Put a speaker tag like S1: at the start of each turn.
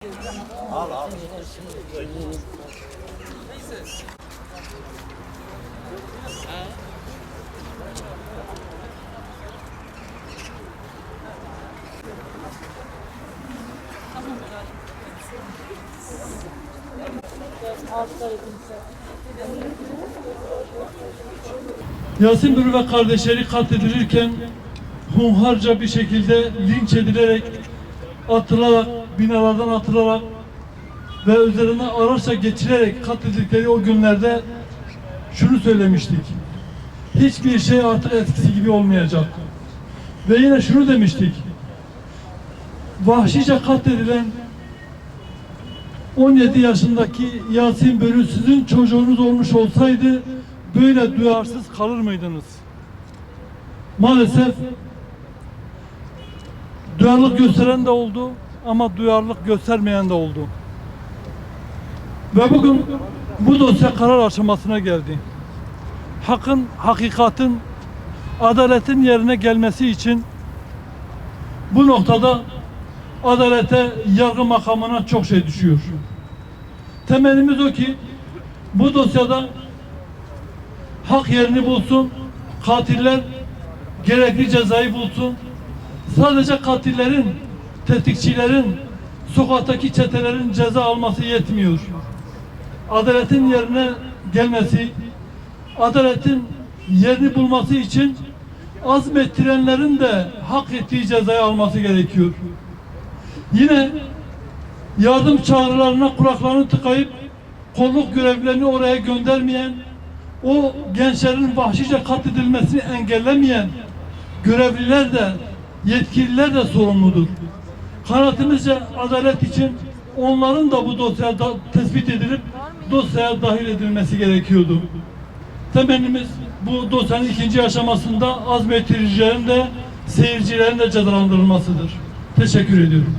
S1: Al al.
S2: Yasin Börü ve kardeşleri katledilirken hunharca bir şekilde linç edilerek, atılarak, binalardan atılarak ve üzerine araçla geçilerek katledildikleri o günlerde şunu söylemiştik: hiçbir şey artık eskisi gibi olmayacak. Ve yine şunu demiştik: vahşice katledilen 17 yaşındaki Yasin Börü sizin çocuğunuz olmuş olsaydı böyle duyarsız kalır mıydınız? Maalesef duyarlılık gösteren de oldu ama duyarlılık göstermeyen de oldu. Ve bugün bu dosya karar aşamasına geldi. Hakkın, hakikatin, adaletin yerine gelmesi için bu noktada adalete, yargı makamına çok şey düşüyor. Temelimiz o ki bu dosyada hak yerini bulsun, katiller gerekli cezayı bulsun. Sadece katillerin, tetikçilerin, sokaktaki çetelerin ceza alması yetmiyor. Adaletin yerine gelmesi, adaletin yerini bulması için azmettirenlerin de hak ettiği cezayı alması gerekiyor. Yine yardım çağrılarına kulaklarını tıkayıp kolluk görevlilerini oraya göndermeyen, o gençlerin vahşice katledilmesini engellemeyen görevliler de, yetkililer de sorumludur. Kanaatimizce adalet için onların da bu dosyaya tespit edilip dosyaya dahil edilmesi gerekiyordu. Temennimiz bu dosyanın ikinci aşamasında azmettiricilerin de seyircilerin de cezalandırılmasıdır. Teşekkür ediyorum.